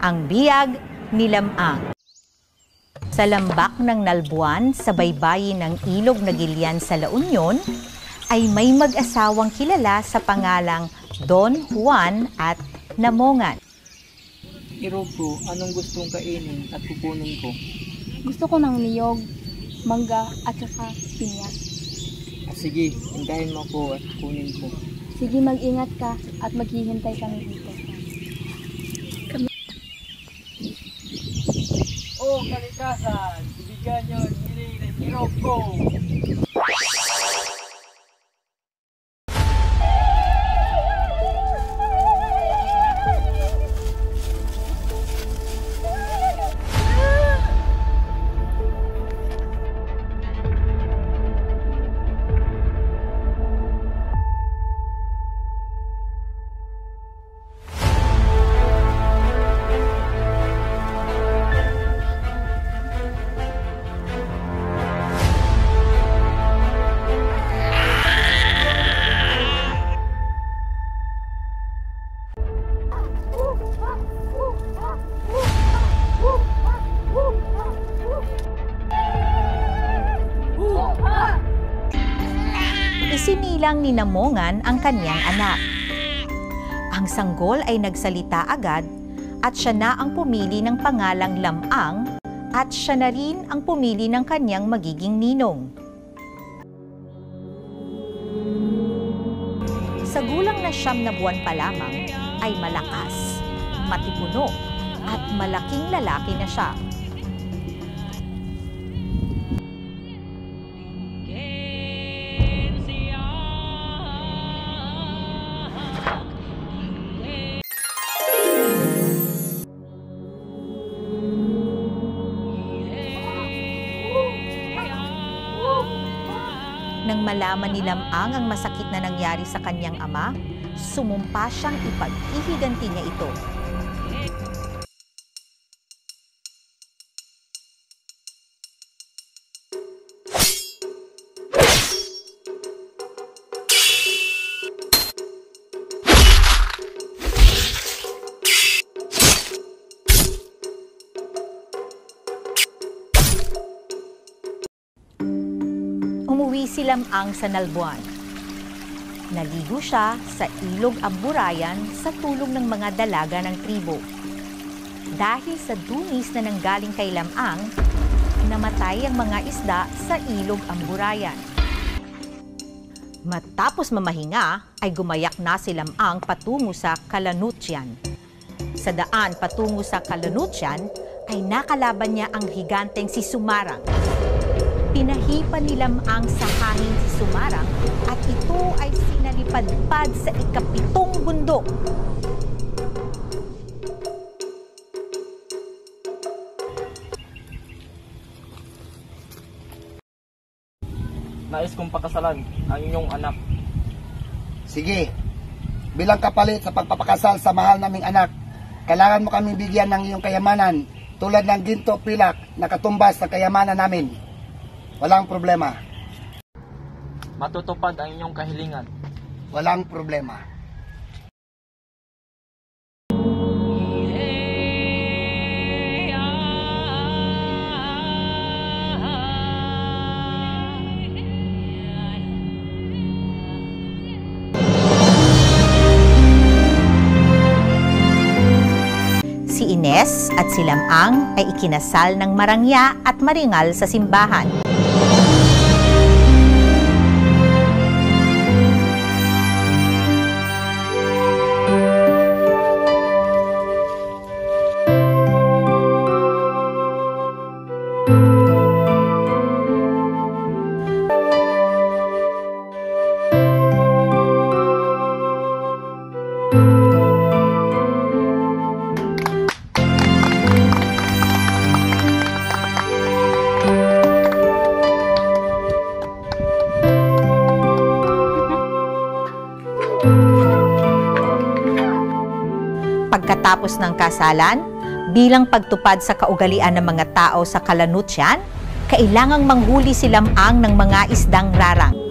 Ang biyag ni Lamang. Sa lambak ng Nalbuan, sa baybayin ng ilog na Gilian sa La Union, ay may mag-asawang kilala sa pangalang Don Juan at Namongan. Iro ko, anong gustong kainin at kukunin ko? Gusto ko ng niyog, mangga at saka pinya. Sige, hintayin mo ko at kunin ko. Sige, mag-ingat ka at maghihintay kami dito. Oh, kalikasan! Ibigyan nyo nili ng iro ko! Isinilang ni Namongan ang kanyang anak. Ang sanggol ay nagsalita agad at siya na ang pumili ng pangalang Lamang at siya na rin ang pumili ng kanyang magiging ninong. Sa gulang na 9 na buwan pa lamang ay malakas, matipuno at malaking lalaki na siya. Nang malaman ni Lamang ang masakit na nangyari sa kanyang ama, sumumpa siyang ipag-ihiganti niya ito. Umuwi si Lamang sa Nalbuan. Naligo siya sa ilog Amburayan sa tulong ng mga dalaga ng tribo. Dahil sa dungis na nanggaling kay Lamang, namatay ang mga isda sa ilog Amburayan. Matapos mamahinga, ay gumayak na si Lamang patungo sa Kalanutian. Sa daan patungo sa Kalanutian, ay nakalaban niya ang higanteng si Sumarang. Pinahipan ni Lamang sa hangin si Sumarang at ito ay sinalipadpad sa ika-7 bundok. Nais kong pakasalan ang inyong anak. Sige, bilang kapalit sa pagpapakasal sa mahal naming anak, kailangan mo kaming bigyan ng iyong kayamanan tulad ng ginto pilak na katumbas sa kayamanan namin. Walang problema. Matutupad ang inyong kahilingan. Walang problema. Si Ines at si Lamang ay ikinasal ng marangya at maringal sa simbahan. Pagkatapos ng kasalan, bilang pagtupad sa kaugalian ng mga tao sa Kalanutian, kailangang manghuli si Lamang ng mga isdang rarang.